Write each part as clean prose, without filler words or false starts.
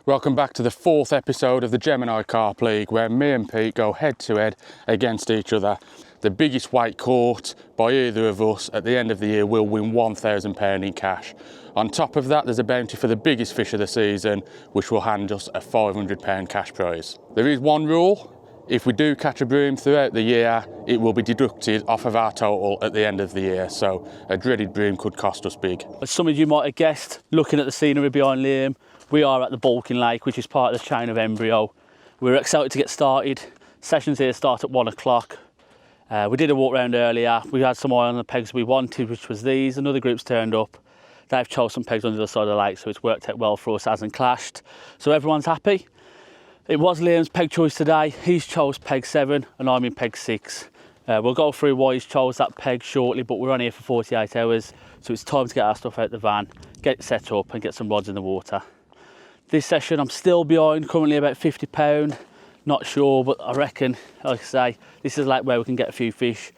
Welcome back to the 4th episode of the Gemini Carp League, where me and Pete go head to head against each other. The biggest weight caught by either of us at the end of the year will win £1,000 in cash. On top of that, there's a bounty for the biggest fish of the season, which will hand us a £500 cash prize. There is one rule: if we do catch a bream throughout the year, it will be deducted off of our total at the end of the year, so a dreaded bream could cost us big. As some of you might have guessed, looking at the scenery behind Liam, we are at the Baulking Lake, which is part of the chain of Embryo. We're excited to get started. Sessions here start at 1 o'clock. We did a walk around earlier. We had some eye on the pegs we wanted, which was these. Another group's turned up. They've chose some pegs on the other side of the lake, so it's worked out well for us, hasn't clashed. So everyone's happy. It was Liam's peg choice today. He's chose peg 7 and I'm in peg 6. We'll go through why he's chose that peg shortly, but we're on here for 48 hours, so it's time to get our stuff out the van, get it set up and get some rods in the water. This session I'm still behind, currently about £50. Not sure, but I reckon, like I say, this is like where we can get a few fish,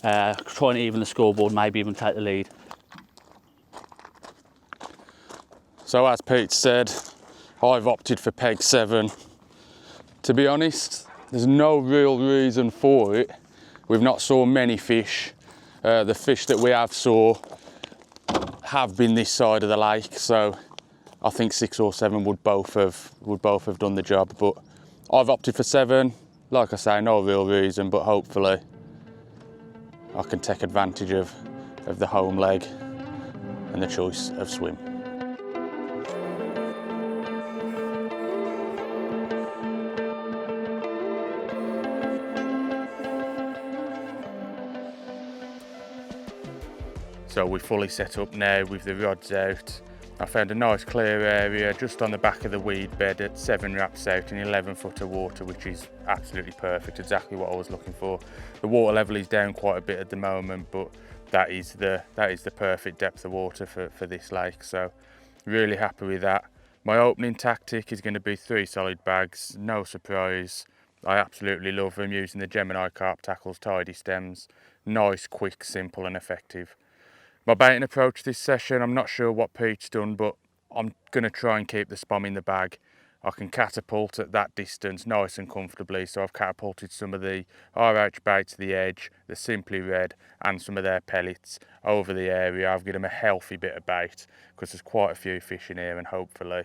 trying to even the scoreboard, maybe even take the lead. So as Pete said, I've opted for peg 7. To be honest, there's no real reason for it. We've not saw many fish. The fish that we have saw have been this side of the lake, so I think 6 or 7 would both have done the job. But I've opted for 7. Like I say, no real reason, but hopefully I can take advantage of the home leg and the choice of swim. So we're fully set up now with the rods out. I found a nice clear area just on the back of the weed bed at 7 wraps out in 11 foot of water, which is absolutely perfect, exactly what I was looking for. The water level is down quite a bit at the moment, but that is the perfect depth of water for this lake, so really happy with that. My opening tactic is going to be 3 solid bags, no surprise. I absolutely love them, using the Gemini Carp tackles, tidy stems. Nice, quick, simple and effective. My baiting approach this session, I'm not sure what Pete's done, but I'm going to try and keep the spom in the bag. I can catapult at that distance nice and comfortably, so I've catapulted some of the RH bait to the edge, the Simply Red and some of their pellets over the area. I've given them a healthy bit of bait because there's quite a few fish in here and hopefully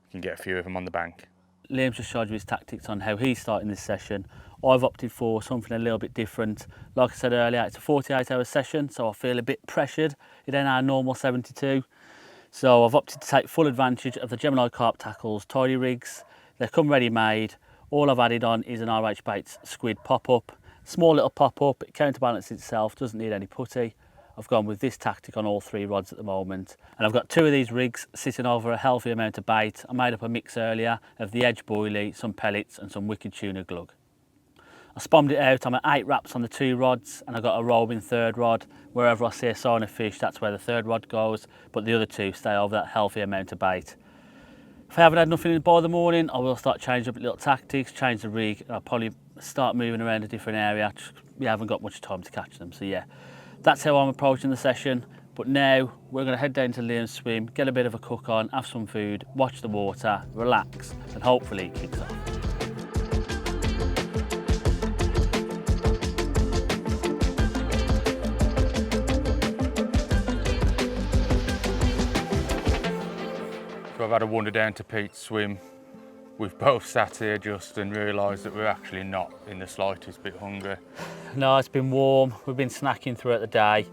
we can get a few of them on the bank. Liam's just showed you his tactics on how he's starting this session. I've opted for something a little bit different. Like I said earlier, it's a 48-hour session, so I feel a bit pressured. It ain't our normal 72. So I've opted to take full advantage of the Gemini Carp tackles, tidy rigs. They come ready-made. All I've added on is an RH Baits squid pop-up. Small little pop-up, it counterbalances itself, doesn't need any putty. I've gone with this tactic on all 3 rods at the moment. And I've got 2 of these rigs sitting over a healthy amount of bait. I made up a mix earlier of the edge boilie, some pellets and some wicked tuna glug. I spommed it out, I'm at 8 wraps on the 2 rods and I've got a rolling 3rd rod. Wherever I see a sign of fish, that's where the 3rd rod goes, but the other 2 stay over that healthy amount of bait. If I haven't had nothing in by the morning, I will start changing up little tactics, change the rig, and I'll probably start moving around a different area. We haven't got much time to catch them, so yeah. That's how I'm approaching the session, but now we're going to head down to Liam's swim, get a bit of a cook on, have some food, watch the water, relax, and hopefully it kicks off. So I've had a wander down to Pete's swim. We've both sat here just and realised that we're actually not in the slightest bit hungry. No, it's been warm. We've been snacking throughout the day.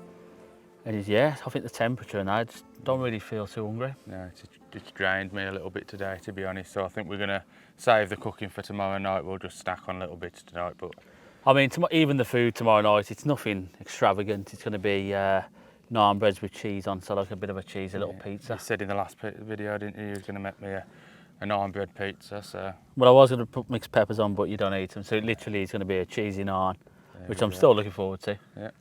And yeah, I think the temperature and I just don't really feel too hungry. No, it's drained me a little bit today, to be honest. So I think we're going to save the cooking for tomorrow night. We'll just snack on little bits tonight. But I mean, even the food tomorrow night, it's nothing extravagant. It's going to be naan breads with cheese on, so like a bit of a cheesy little pizza. You said in the last video, didn't you, you was going to make me a naan bread pizza, so... Well, I was going to put mixed peppers on, but you don't eat them, so it literally is going to be a cheesy naan, which I'm still looking forward to. Yeah.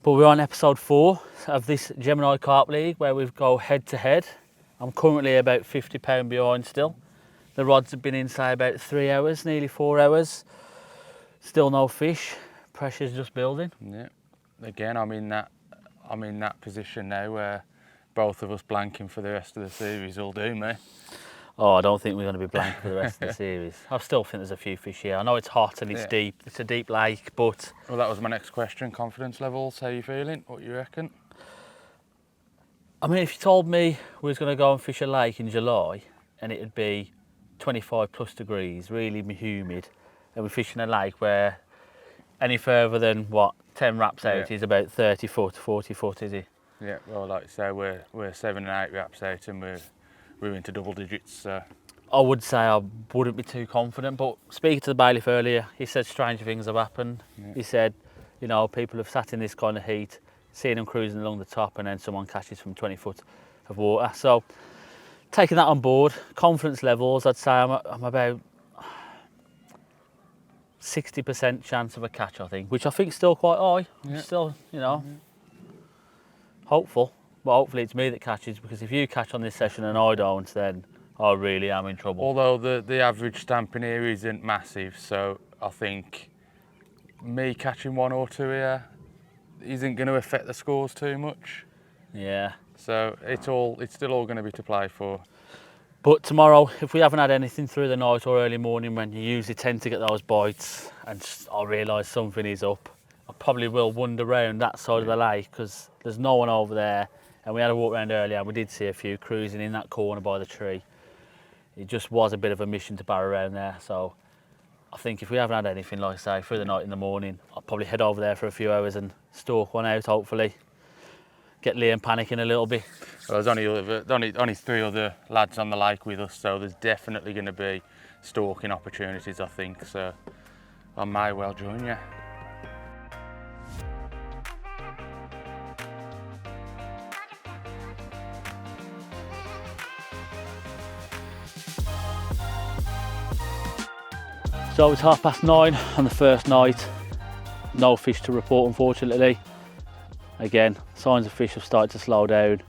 But we're on episode 4 of this Gemini Carp League, where we go head to head. I'm currently about £50 behind still. The rods have been in, say, about 3 hours, nearly 4 hours. Still no fish. Pressure's just building. Yeah. Again, I'm in that position now where both of us blanking for the rest of the series will do me. Oh, I don't think we're going to be blank for the rest of the series. I still think there's a few fish here. I know it's hot and it's deep. It's a deep lake, but... Well, that was my next question. Confidence levels, how you feeling? What you reckon? I mean, if you told me we was going to go and fish a lake in July and it'd be 25 plus degrees, really humid, and we're fishing a lake where any further than, what, 10 wraps out is about 30 foot, 40 foot, is it? Yeah, well, like I say, we're 7 and 8 wraps out and we're into double digits, so... I would say I wouldn't be too confident, but speaking to the bailiff earlier, he said stranger things have happened. Yeah. He said, you know, people have sat in this kind of heat, seeing them cruising along the top, and then someone catches from 20 foot of water. So, taking that on board, confidence levels, I'd say I'm about 60% chance of a catch, I think, which I think is still quite high. Yeah. Still, you know, hopeful. But hopefully it's me that catches, because if you catch on this session and I don't, then I really am in trouble. Although the average stamping here isn't massive, so I think me catching 1 or 2 here isn't going to affect the scores too much. Yeah. So it's still all going to be to play for. But tomorrow, if we haven't had anything through the night or early morning, when you usually tend to get those bites, and I realise something is up, I probably will wander around that side of the lake, because there's no one over there. And we had a walk around earlier and we did see a few cruising in that corner by the tree. It just was a bit of a mission to barrow around there. So I think if we haven't had anything, like I say, through the night in the morning, I'll probably head over there for a few hours and stalk one out, hopefully. Get Liam panicking a little bit. Well, there's only 3 other lads on the lake with us, so there's definitely going to be stalking opportunities, I think. So I may well join you. So it's 9:30 on the first night. No fish to report, unfortunately. Again, signs of fish have started to slow down,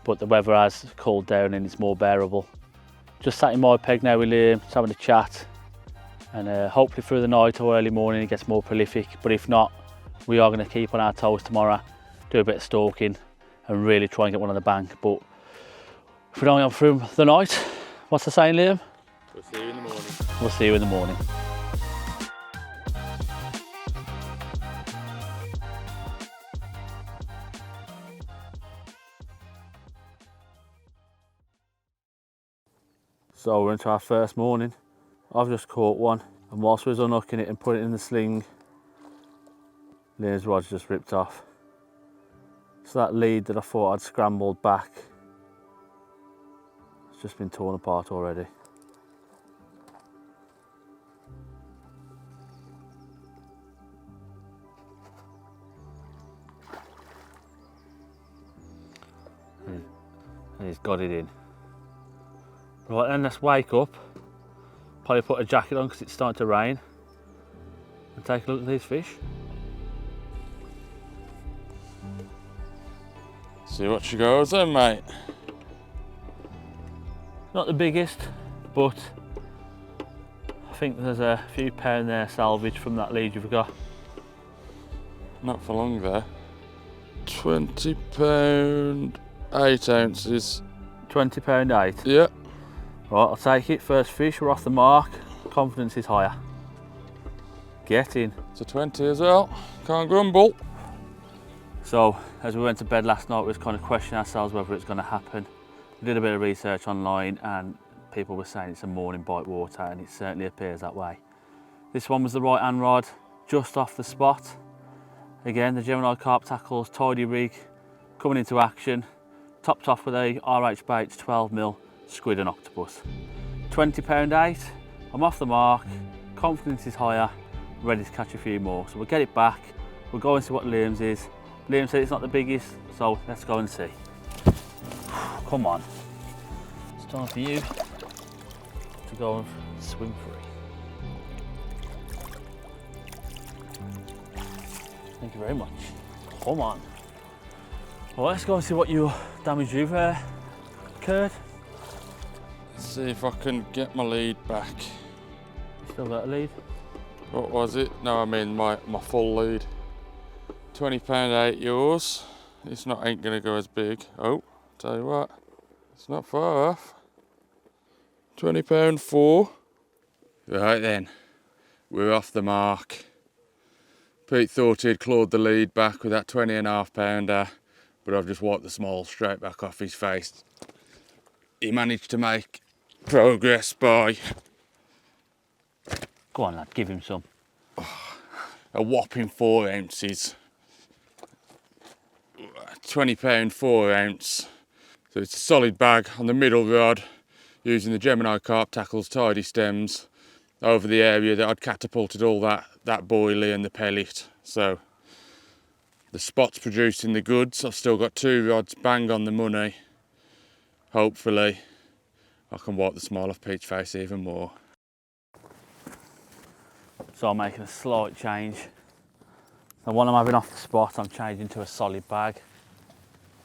but the weather has cooled down and it's more bearable. Just sat in my peg now with Liam, just having a chat, and hopefully through the night or early morning it gets more prolific. But if not, we are going to keep on our toes tomorrow, do a bit of stalking, and really try and get one on the bank. But if we don't get through the night, what's the saying, Liam? We'll see you in the morning. We'll see you in the morning. So we're into our first morning. I've just caught one, and whilst we was unhooking it and putting it in the sling, Liam's rod's just ripped off. So that lead that I thought I'd scrambled back, it's just been torn apart already. And he's got it in. Right then, let's wake up, probably put a jacket on because it's starting to rain, and take a look at these fish. See what she goes then, mate. Not the biggest, but I think there's a few pound there salvage from that lead you've got. Not for long there. 20 pound, 8 ounces. 20 pound 8? Yeah. Right, I'll take it. First fish, we're off the mark. Confidence is higher. Get in. It's a 20 as well. Can't grumble. So, as we went to bed last night, we was kind of questioning ourselves whether it's going to happen. We did a bit of research online and people were saying it's a morning bite water, and it certainly appears that way. This one was the right hand rod, just off the spot. Again, the Gemini Carp tackles, tidy rig, coming into action. Topped off with a RH Baits 12mm squid and octopus. 20 pound 8, I'm off the mark, confidence is higher, ready to catch a few more. So we'll get it back, we'll go and see what Liam's is. Liam said it's not the biggest, so let's go and see. Come on. It's time for you to go and swim free. Thank you very much. Come on. Well, let's go and see what your damage you've incurred. Let's see if I can get my lead back. Still got a lead? What was it? No, I mean my full lead. 20 pound 8 yours. It's not ain't gonna go as big. Oh, tell you what, it's not far off. £20 4. Right then, we're off the mark. Pete thought he'd clawed the lead back with that 20.5 pounder, but I've just wiped the small straight back off his face. He managed to make progress by Go on, lad, give him some. a whopping 4 ounces. £20 4 ounce. So it's a solid bag on the middle rod, using the Gemini Carp tackles tidy stems over the area that I'd catapulted all that boilie and the pellet. So the spot's producing the goods. I've still got 2 rods bang on the money. Hopefully I can wipe the smile off Pete's face even more. So I'm making a slight change. So while I'm having off the spot, I'm changing to a solid bag.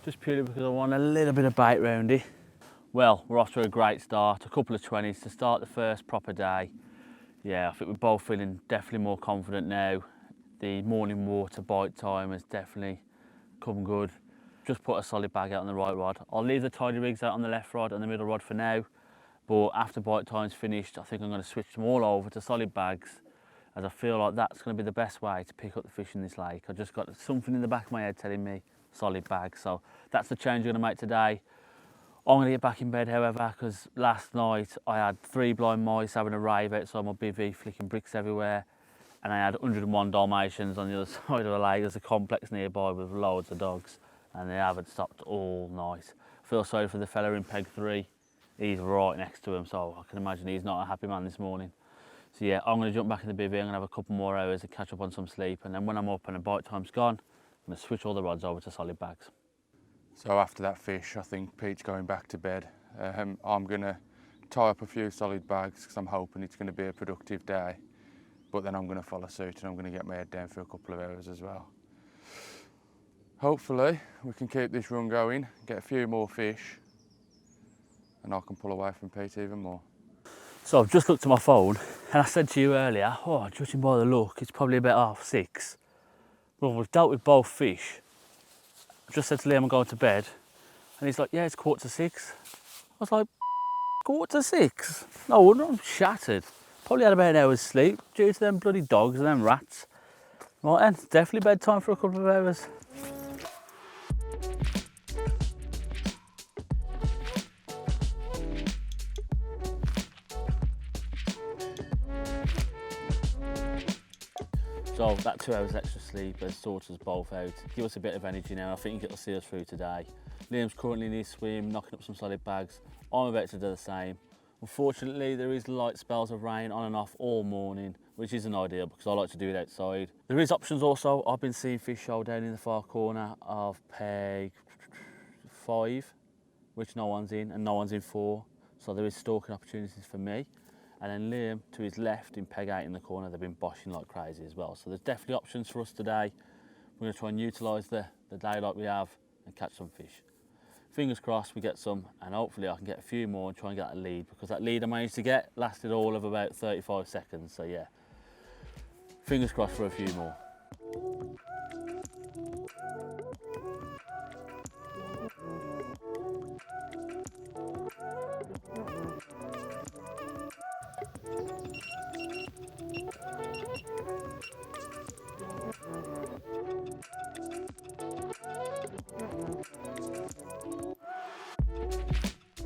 Just purely because I want a little bit of bait round it. Well, we're off to a great start. A couple of 20s to start the first proper day. Yeah, I think we're both feeling definitely more confident now. The morning water bite time has definitely come good. Just put a solid bag out on the right rod. I'll leave the tidy rigs out on the left rod and the middle rod for now. But after bite time's finished, I think I'm going to switch them all over to solid bags, as I feel like that's going to be the best way to pick up the fish in this lake. I just got something in the back of my head telling me solid bag. So that's the change I'm going to make today. I'm going to get back in bed, however, because last night I had 3 blind mice having a rave outside my bivvy, flicking bricks everywhere, and I had 101 Dalmatians on the other side of the lake. There's a complex nearby with loads of dogs, and they haven't stopped all night. I feel sorry for the fella in peg 3. He's right next to him, so I can imagine he's not a happy man this morning. So yeah, I'm going to jump back in the bivvy. I'm going to have a couple more hours to catch up on some sleep, and then when I'm up and the bite time's gone, I'm going to switch all the rods over to solid bags. So after that fish, I think Pete's going back to bed. I'm going to tie up a few solid bags because I'm hoping it's going to be a productive day. But then I'm going to follow suit and I'm going to get my head down for a couple of hours as well. Hopefully we can keep this run going, get a few more fish, and I can pull away from Pete even more. So I've just looked at my phone, and I said to you earlier, oh, judging by the look, it's probably about 6:30. Well, we've dealt with both fish. I just said to Liam I'm going to bed, and he's like, yeah, it's 6:15. I was like, 6:15? No wonder I'm shattered. Probably had about an hour's sleep due to them bloody dogs and them rats. Right then, definitely bedtime for a couple of hours. So that 2 hours extra sleep has sorted us both out. Give us a bit of energy now. I think it'll see us through today. Liam's currently in his swim, knocking up some solid bags. I'm about to do the same. Unfortunately, there is light spells of rain on and off all morning, which isn't ideal because I like to do it outside. There is options also. I've been seeing fish shoal down in the far corner of peg 5, which no one's in, and no one's in 4. So there is stalking opportunities for me. And then Liam, to his left in peg 8 in the corner, they've been boshing like crazy as well. So there's definitely options for us today. We're going to try and utilise the daylight we have and catch some fish. Fingers crossed we get some, and hopefully I can get a few more and try and get a lead, because that lead I managed to get lasted all of about 35 seconds. So yeah, fingers crossed for a few more.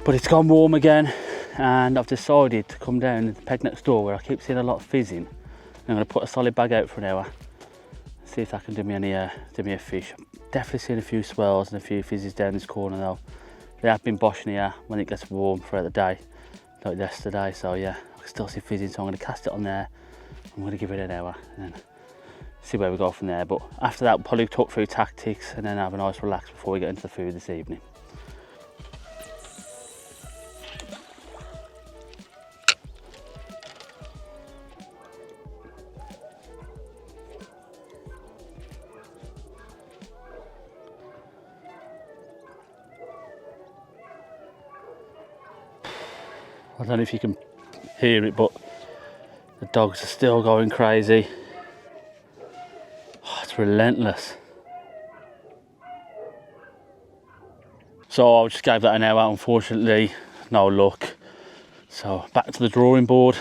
But it's gone warm again, and I've decided to come down the peg next door where I keep seeing a lot of fizzing. I'm going to put a solid bag out for an hour, see if that can do me a fish. I'm definitely seeing a few swells and a few fizzes down this corner though. They have been boshing here when it gets warm throughout the day, like yesterday. So yeah, I can still see fizzing, so I'm going to cast it on there. I'm going to give it an hour and then see where we go from there. But after that, we'll probably talk through tactics and then have a nice relax before we get into the food this evening. I don't know if you can hear it, but the dogs are still going crazy. Oh, it's relentless. So I just gave that an hour, unfortunately, no luck. So back to the drawing board.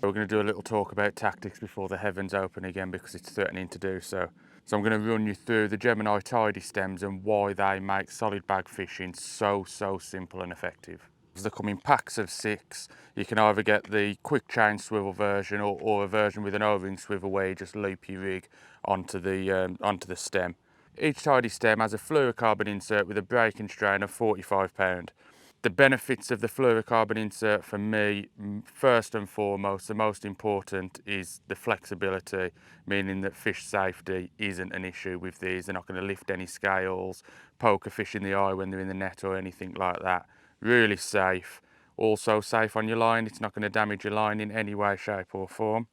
We're going to do a little talk about tactics before the heavens open again, because it's threatening to do so. So I'm going to run you through the Gemini tidy stems and why they make solid bag fishing so simple and effective. They come in packs of 6. You can either get the quick chain swivel version or a version with an O-ring swivel where you just loop your rig onto the stem. Each tidy stem has a fluorocarbon insert with a breaking strain of 45 pound. The benefits of the fluorocarbon insert for me, first and foremost, the most important is the flexibility, meaning that fish safety isn't an issue with these. They're not going to lift any scales, poke a fish in the eye when they're in the net or anything like that. Really safe. Also safe on your line. It's not going to damage your line in any way, shape or form.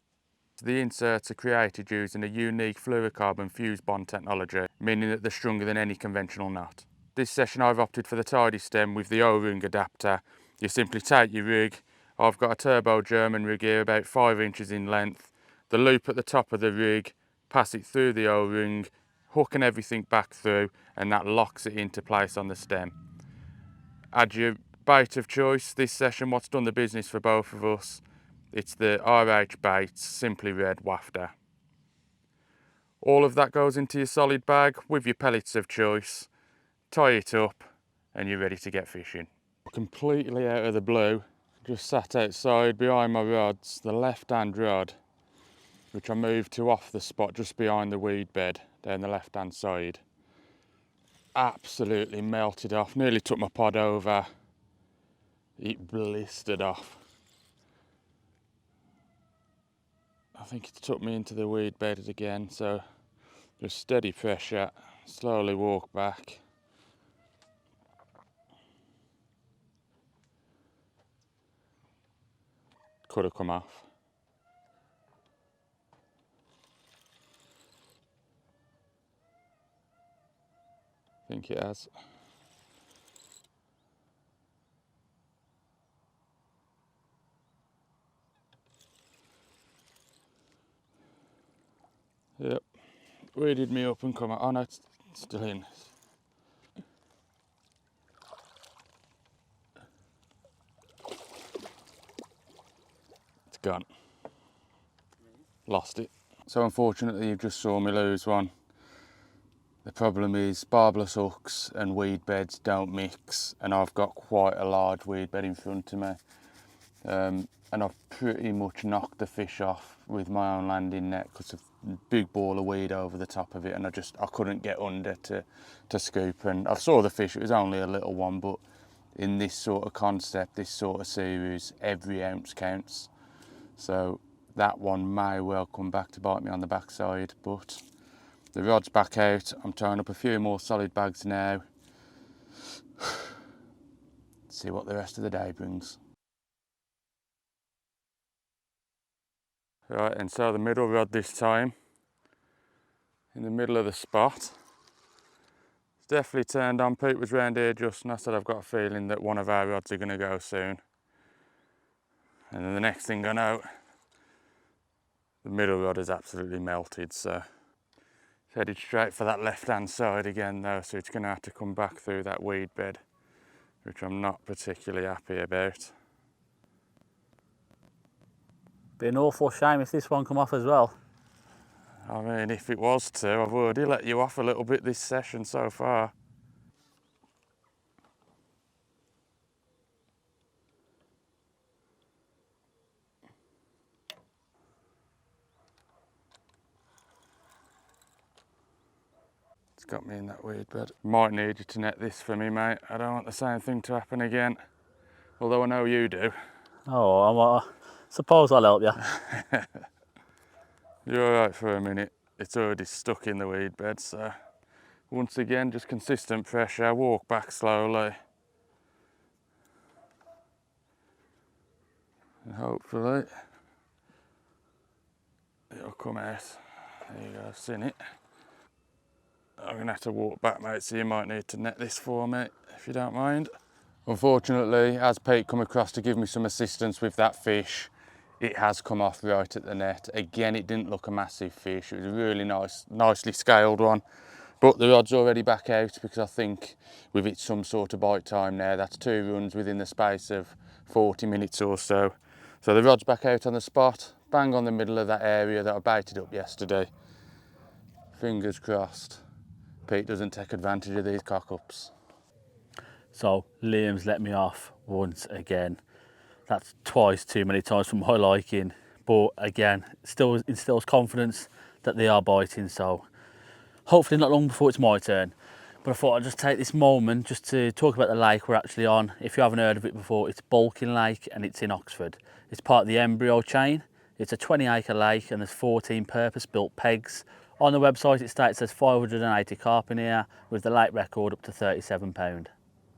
The inserts are created using a unique fluorocarbon fuse bond technology, meaning that they're stronger than any conventional knot. This session I've opted for the tidy stem with the O-ring adapter. You simply take your rig. I've got a turbo German rig here about 5 inches in length. The loop at the top of the rig, pass it through the O-ring, hooking everything back through, and that locks it into place on the stem. Add your bait of choice. This session, what's done the business for both of us, it's the RH Baits Simply Red Wafter. All of that goes into your solid bag with your pellets of choice. Tie it up and you're ready to get fishing. Completely out of the blue, just sat outside behind my rods, the left hand rod, which I moved to off the spot just behind the weed bed down the left hand side. Absolutely melted off, nearly took my pod over. It blistered off. I think it took me into the weed bed again, so just steady pressure, slowly walk back. Could have come off. I think it has. Yep, weeded me up and come out. Oh no, it's still in. It's gone. Lost it. So unfortunately you've just saw me lose one. The problem is barbless hooks and weed beds don't mix, and I've got quite a large weed bed in front of me. And I've pretty much knocked the fish off with my own landing net because of a big ball of weed over the top of it, and I couldn't get under to scoop. And I saw the fish, it was only a little one, but in this sort of concept, this sort of series, every ounce counts. So that one may well come back to bite me on the backside, but the rod's back out. I'm tying up a few more solid bags now. See what the rest of the day brings. Right, and so the middle rod this time, in the middle of the spot. It's definitely turned on. Pete was round here just, and I said I've got a feeling that one of our rods are going to go soon. And then the next thing I know, the middle rod is absolutely melted, so it's headed straight for that left hand side again though, so it's going to have to come back through that weed bed, which I'm not particularly happy about. Be an awful shame if this one come off as well. I mean, if it was to, I've already let you off a little bit this session so far. It's got me in that weed bed. Might need you to net this for me, mate. I don't want the same thing to happen again. Although I know you do. Oh, I suppose I'll help you. You're alright for a minute. It's already stuck in the weed bed, so once again, just consistent pressure, walk back slowly. And hopefully it'll come out. There you go, seen it. I'm gonna have to walk back, mate, so you might need to net this for me, if you don't mind. Unfortunately, as Pete come across to give me some assistance with that fish, it has come off right at the net. Again, it didn't look a massive fish. It was a really nicely scaled one. But the rod's already back out because I think we've hit some sort of bite time now. That's 2 runs within the space of 40 minutes or so. So the rod's back out on the spot, bang on the middle of that area that I baited up yesterday. Fingers crossed Pete doesn't take advantage of these cock-ups. So Liam's let me off once again. That's twice too many times for my liking. But again, still instills confidence that they are biting. So hopefully not long before it's my turn. But I thought I'd just take this moment just to talk about the lake we're actually on. If you haven't heard of it before, it's Baulking Lake and it's in Oxford. It's part of the Embryo chain. It's a 20-acre lake and there's 14 purpose-built pegs. On the website it states there's 580 carp in here with the lake record up to £37.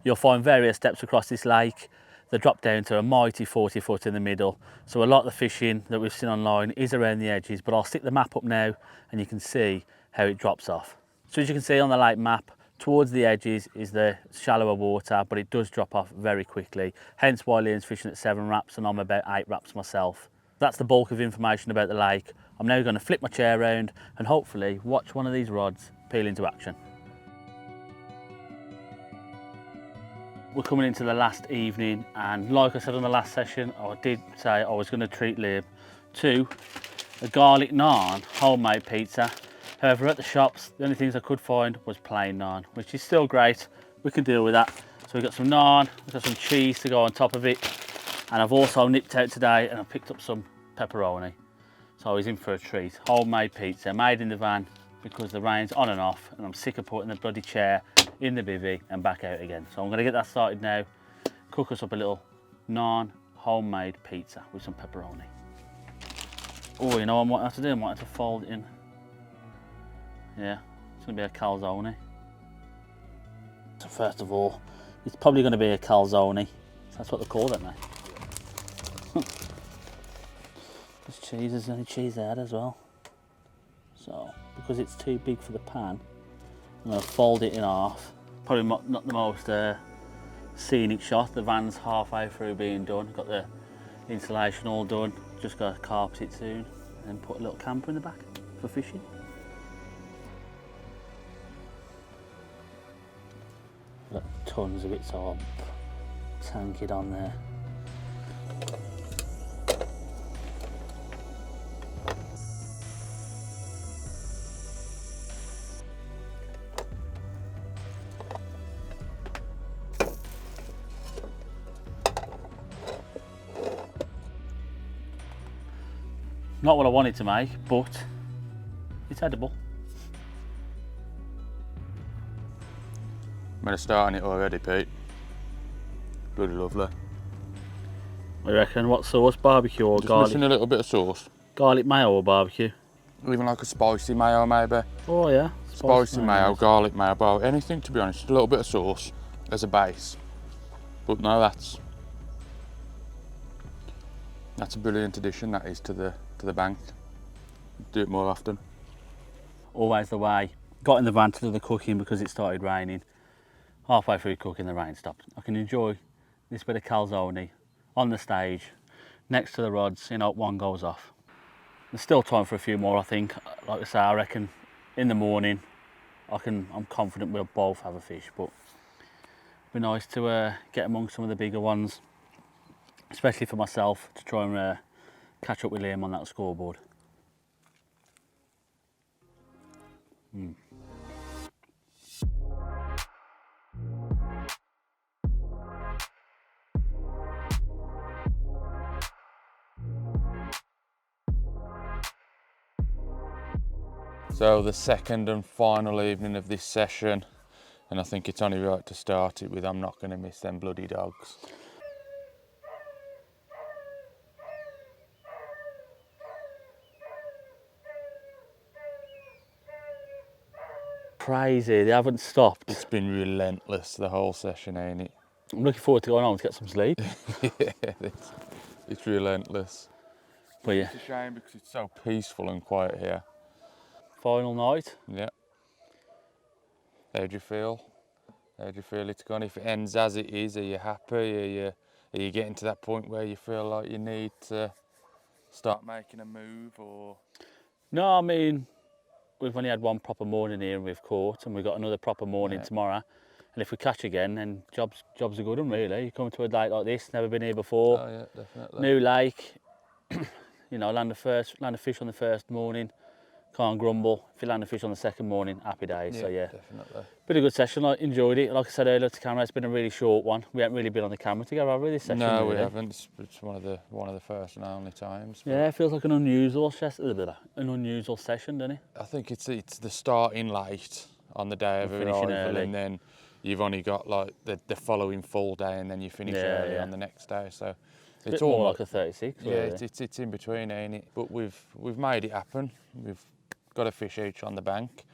You'll find various steps across this lake. They drop down to a mighty 40 foot in the middle. So a lot of the fishing that we've seen online is around the edges, but I'll stick the map up now and you can see how it drops off. So as you can see on the lake map, towards the edges is the shallower water, but it does drop off very quickly. Hence why Liam's fishing at 7 wraps and I'm about 8 wraps myself. That's the bulk of information about the lake. I'm now going to flip my chair around and hopefully watch one of these rods peel into action. We're coming into the last evening and like I said on the last session, I did say I was going to treat Liam to a garlic naan homemade pizza. However, at the shops, the only things I could find was plain naan, which is still great. We can deal with that. So we've got some naan, we've got some cheese to go on top of it. And I've also nipped out today and I picked up some pepperoni. So he's in for a treat. Homemade pizza, made in the van because the rain's on and off and I'm sick of putting the bloody chair in the bivvy and back out again. So I'm going to get that started now, cook us up a little naan homemade pizza with some pepperoni. Oh, you know what I might have to do? I might have to fold it in. Yeah, it's going to be a calzone. So first of all, it's probably going to be a calzone. That's what they call it now. There's cheese, there's only cheese there as well. So, because it's too big for the pan, I'm going to fold it in half. Probably not the most scenic shot. The van's halfway through being done. Got the insulation all done. Just got to carpet it soon and put a little camper in the back for fishing. Got tons of it, so I'll tank it on there. Not what I wanted to make, but it's edible. I'm going to start on it already, Pete. Bloody lovely. I reckon. What sauce? Barbecue or Just garlic? missing a little bit of sauce. Garlic mayo or barbecue? Even like a spicy mayo maybe. Oh yeah. Spicy mayo, garlic mayo, anything to be honest. A little bit of sauce as a base. But no, that's a brilliant addition that is to the bank. Do it more often. Always the way. Got in the van to do the cooking because it started raining. Halfway through cooking the rain stopped. I can enjoy this bit of calzone on the stage next to the rods, you know, one goes off. There's still time for a few more I think. Like I say, I reckon in the morning I'm confident we'll both have a fish, but it'd be nice to get among some of the bigger ones, especially for myself to try and catch up with Liam on that scoreboard. So the second and final evening of this session, and I think it's only right to start it with I'm not going to miss them bloody dogs. Crazy, they haven't stopped. It's been relentless the whole session, ain't it? I'm looking forward to going home to get some sleep. Yeah, it's relentless. But yeah, It's a shame because it's so peaceful and quiet here. final night. Yeah. How do you feel? How do you feel it's gone? If it ends as it is, are you happy? Are you getting to that point where you feel like you need to start making a move or? No, I mean, we've only had one proper morning here and we've caught, and we've got another proper morning tomorrow. And if we catch again, then job's a good one, really. You come to a lake like this, never been here before. Oh yeah, definitely. New lake, you know, land a fish on the first morning, can't grumble. If you land a fish on the second morning, happy days. So yeah, definitely. been a good session. I enjoyed it. Like I said earlier to camera, it's been a really short one. We haven't really been on the camera together, have we, this session? No, really? we haven't. It's one of the first and only times. Yeah, it feels like an unusual session, doesn't it? I think it's the starting late on the day of And finishing arrival, early. and then you've only got like the following full day, and then you finish early Yeah. on the next day. So It's a bit more like a 36. yeah, really. it's in between, ain't it? But we've made it happen. We've got a fish each on the bank.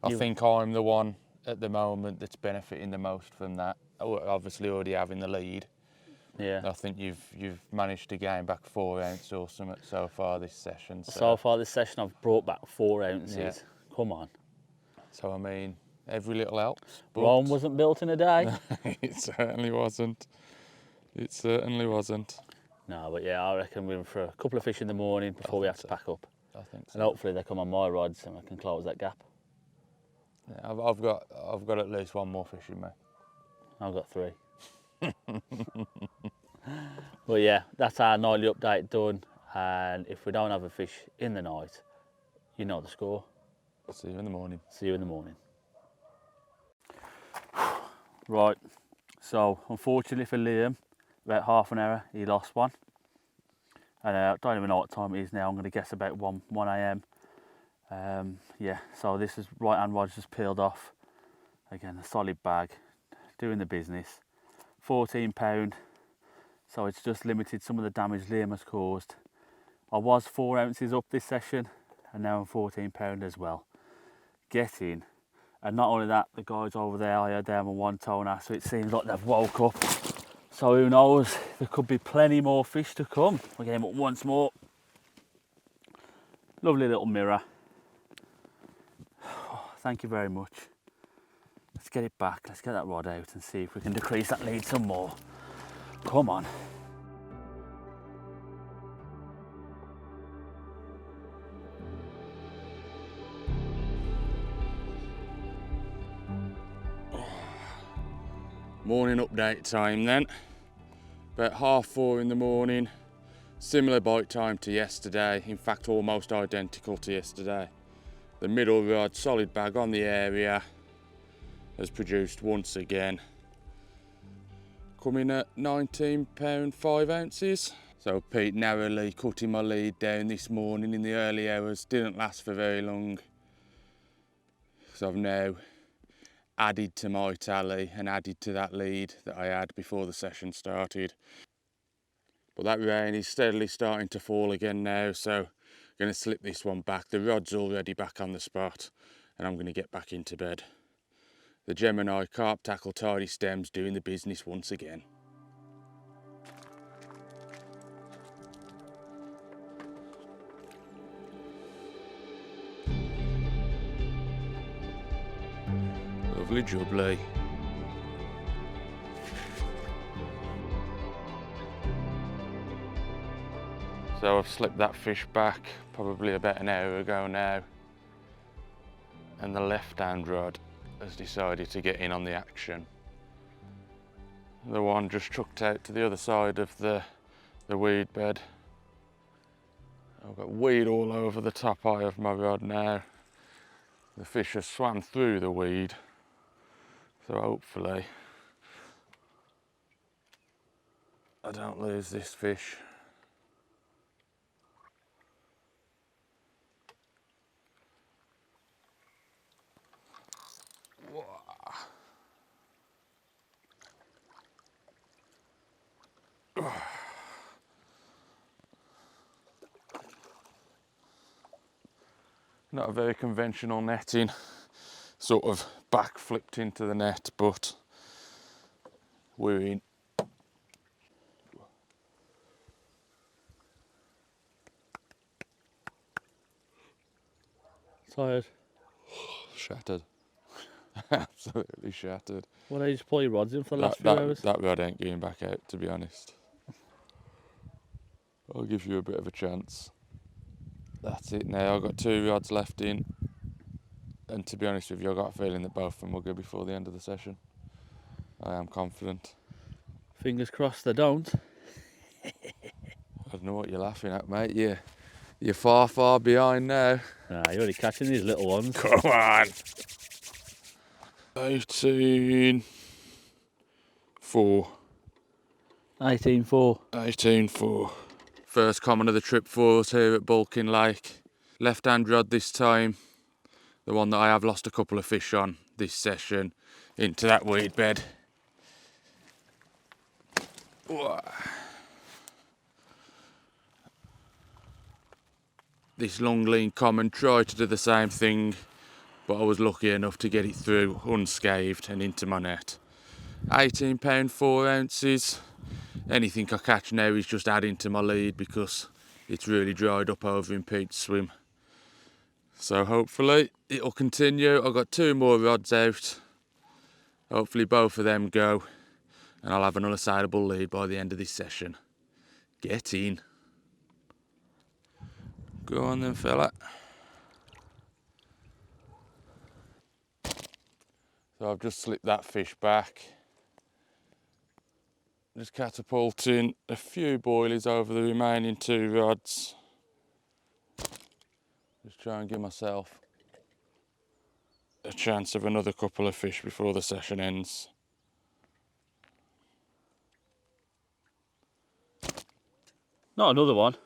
I think I'm the one at the moment that's benefiting the most from that. Obviously, already having the lead. Yeah. I think you've managed to gain back 4 ounces or something so far this session. So far this session, I've brought back 4 ounces. Yeah. Come on. So I mean, every little helps. But Rome wasn't built in a day. it certainly wasn't. It certainly wasn't. No, but yeah, I reckon we're in for a couple of fish in the morning before we have to pack up. I think so. And hopefully they come on my rods and I can close that gap. Yeah, I've got at least one more fish in me. I've got 3. But yeah, that's our nightly update done. And if we don't have a fish in the night, you know the score. See you in the morning. See you in the morning. Right, so unfortunately for Liam, about half an hour, he lost one. And I don't even know what time it is now. I'm going to guess about 1 a.m. Yeah, so this is right hand rod's just peeled off. Again, a solid bag, doing the business. 14 pound, so it's just limited some of the damage Liam has caused. I was 4 ounces up this session, and now I'm 14 pound as well. Getting, and not only that, the guys over there, I heard them on one toner, so it seems like they've woke up. So who knows, there could be plenty more fish to come. We're getting up once more. Lovely little mirror. Oh, thank you very much. Let's get it back, let's get that rod out and see if we can decrease that lead some more. Come on. Morning update time then. About 4:30 in the morning. Similar bite time to yesterday. In fact, almost identical to yesterday. The middle rod, solid bag on the area, has produced once again. Coming at 19 pound 5 ounces. So Pete narrowly cutting my lead down this morning in the early hours. Didn't last for very long. So I've now added to my tally and added to that lead that I had before the session started. But that rain is steadily starting to fall again now, so I'm going to slip this one back. The rod's already back on the spot and I'm going to get back into bed. The Gemini Carp tackle tidy stems doing the business once again. Lovely jubbly. So I've slipped that fish back probably about an hour ago now, and the left hand rod has decided to get in on the action. The one just chucked out to the other side of the weed bed. I've got weed all over the top eye of my rod now. The fish has swam through the weed, so hopefully I don't lose this fish. Not a very conventional netting, sort of back flipped into the net, but we're in. Tired. Shattered. Absolutely shattered. What did you just pull your rods in for the last few hours? That rod ain't going back out, to be honest. I'll give you a bit of a chance. That's it now. I've got 2 rods left in. And to be honest with you, I got a feeling that both of them will go before the end of the session. I am confident. Fingers crossed they don't. I don't know what you're laughing at, mate. You're far, far behind now. Nah, you're already catching these little ones. Come on. 18-4. 18-4. 18-4. First common of the trip for us here at Baulking Lake. Left-hand rod this time. The one that I have lost a couple of fish on this session into that weed bed. This long lean common tried to do the same thing, but I was lucky enough to get it through unscathed and into my net. £18 4 ounces. Anything I catch now is just adding to my lead because it's really dried up over in Pete's swim. So hopefully it'll continue. I've got 2 more rods out. Hopefully both of them go and I'll have an unassailable lead by the end of this session. Get in. Go on then, fella. So I've just slipped that fish back. Just catapulting a few boilies over the remaining 2 rods. Just try and give myself a chance of another couple of fish before the session ends. Not another one.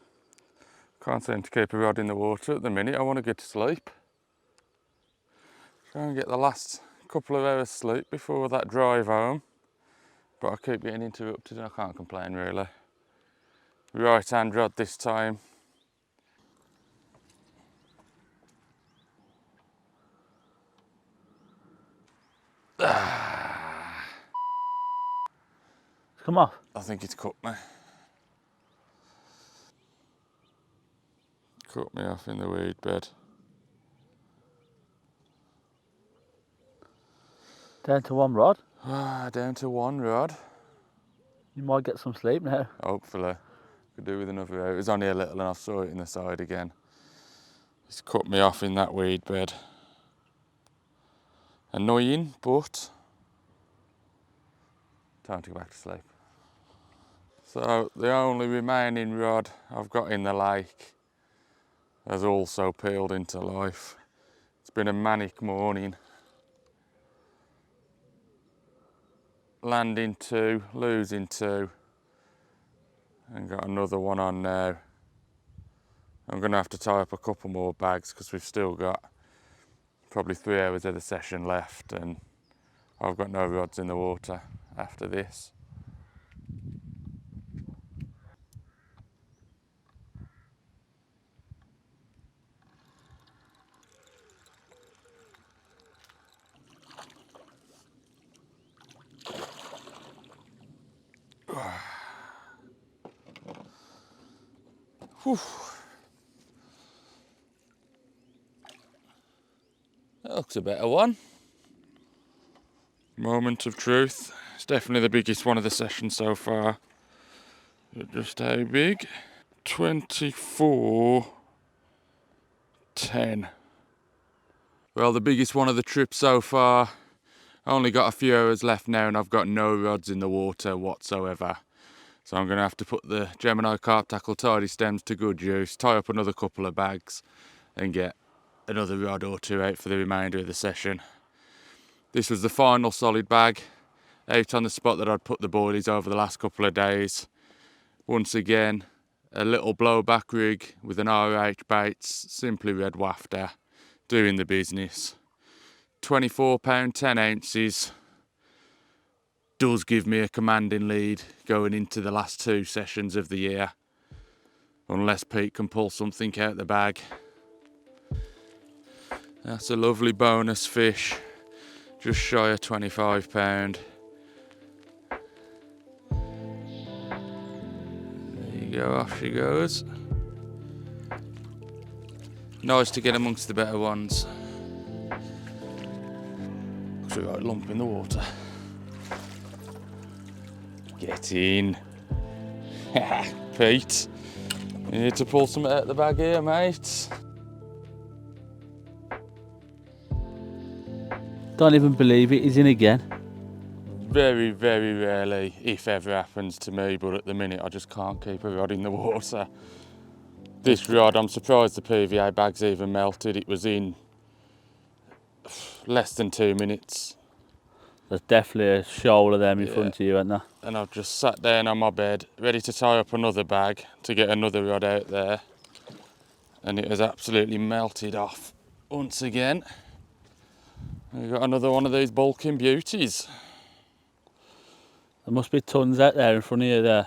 Can't seem to keep a rod in the water at the minute. I want to get to sleep. Try and get the last couple of hours sleep before that drive home. But I keep getting interrupted and I can't complain really. Right hand rod this time. Come off. I think it's cut me. Cut me off in the weed bed. Down to 1 rod. Down to 1 rod. You might get some sleep now. Hopefully. Could do with another out. It was only a little and I saw it in the side again. It's cut me off in that weed bed. Annoying, but time to go back to sleep. So the only remaining rod I've got in the lake has also peeled into life. It's been a manic morning. Landing 2, losing 2, and got another one on now. I'm going to have to tie up a couple more bags because we've still got probably 3 hours of the session left and I've got no rods in the water after this. Whew. That looks a better one. Moment of truth. It's definitely the biggest one of the session so far. But just how big? 24.10. Well, the biggest one of the trip so far. I only got a few hours left now and I've got no rods in the water whatsoever. So I'm going to have to put the Gemini Carp tackle tidy stems to good use, tie up another couple of bags and get another rod or 2 out for the remainder of the session. This was the final solid bag out on the spot that I'd put the boilies over the last couple of days. Once again, a little blowback rig with an RH baits, simply red wafter, doing the business. £24 10 ounces. Does give me a commanding lead going into the last 2 sessions of the year. Unless Pete can pull something out the bag. That's a lovely bonus fish. Just shy of £25. There you go, off she goes. Nice to get amongst the better ones. Looks a right lump in the water. Get in. Pete, you need to pull something out of the bag here, mate. Don't even believe it, he's in again. Very, very rarely, if ever, happens to me, but at the minute I just can't keep a rod in the water. This rod, I'm surprised the PVA bag's even melted. It was in less than 2 minutes. There's definitely a shoal of them in Yeah. front of you, isn't there? And I've just sat down on my bed, ready to tie up another bag to get another rod out there. And it has absolutely melted off once again. We've got another one of these Baulking beauties. There must be tons out there in front of you there.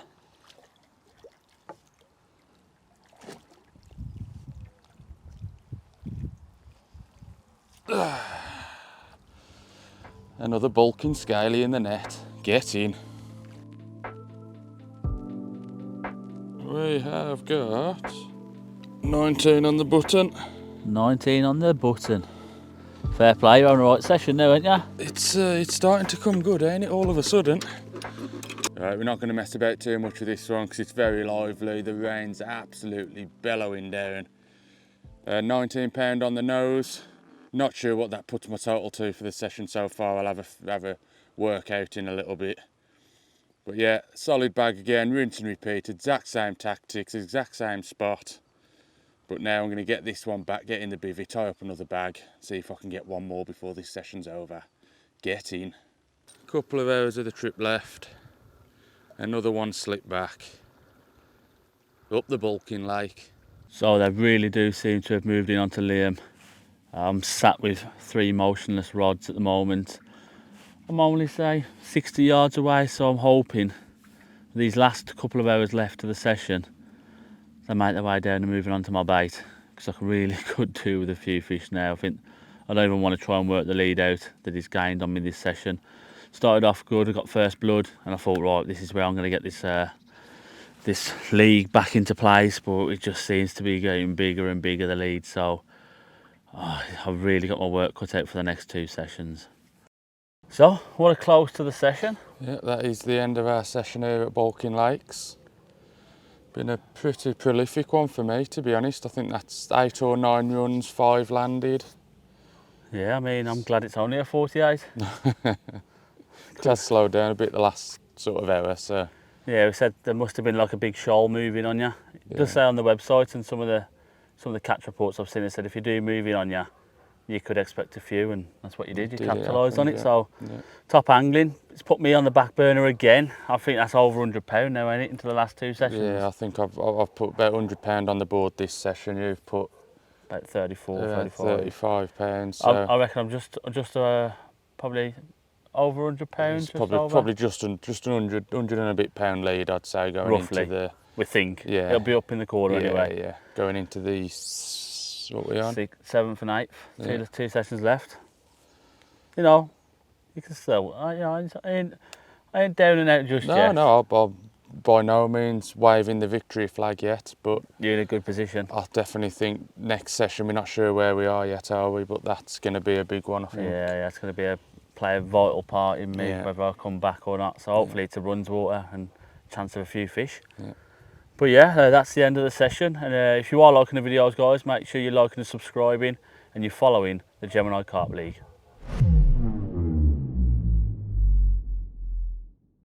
Another Baulking scaly in the net. Get in. We have got 19 on the button. 19 on the button. Fair play, you're on the right session now, aren't you? It's starting to come good, ain't it, all of a sudden? Right, we're not going to mess about too much with this one because it's very lively. The rain's absolutely bellowing down. £19 on the nose. Not sure what that puts my total to for the session so far. I'll have a work out in a little bit. But yeah, solid bag again, rinse and repeat, exact same tactics, exact same spot. But now I'm going to get this one back, get in the bivvy, tie up another bag, see if I can get one more before this session's over. Get in. Couple of hours of the trip left. Another one slipped back. Up the Baulking Lake. So they really do seem to have moved in onto Liam. I'm sat with 3 motionless rods at the moment. I'm only, say, 60 yards away, so I'm hoping these last couple of hours left of the session, they make their way down and moving on to my bait, because I really could do with a few fish now. I think I don't even want to try and work the lead out that he's gained on me this session. Started off good, I got first blood, and I thought, right, this is where I'm going to get this league back into place, but it just seems to be getting bigger and bigger, the lead, so I've really got my work cut out for the next 2 sessions. So, what a close to the session. Yeah, that is the end of our session here at Baulking Lakes. Been a pretty prolific one for me, to be honest. I think that's 8 or 9 runs, 5 landed. Yeah, I mean, I'm glad it's only a 48. It has slowed down a bit the last sort of hour, so. Yeah, we said there must have been like a big shoal moving on you. It does say on the website, and some of the catch reports I've seen, it said if you do moving on you, you could expect a few, and that's what you did. You capitalised on it. Yeah. So top angling. It's put me on the back burner again. I think that's over £100 now, ain't it, into the last 2 sessions? Yeah, I think I've put about £100 on the board this session. You've put about 34, 35 pounds. So I reckon I'm just probably over £100. Probably just an 100 and a bit pound lead, I'd say, going roughly, into the. we think. Yeah. It'll be up in the corner anyway. Yeah, going into the what we on? 6th, 7th and 8th. 2 sessions left. You know, you can still. I ain't down and out just yet. No, I'm by no means waving the victory flag yet, but you're in a good position. I definitely think next session, we're not sure where we are yet, are we? But that's going to be a big one, I think. Yeah, it's going to play a vital part in me, whether I come back or not. So hopefully it's a runs water and chance of a few fish. Yeah. But yeah, that's the end of the session. And if you are liking the videos, guys, make sure you're liking and subscribing, and you're following the Gemini Carp League.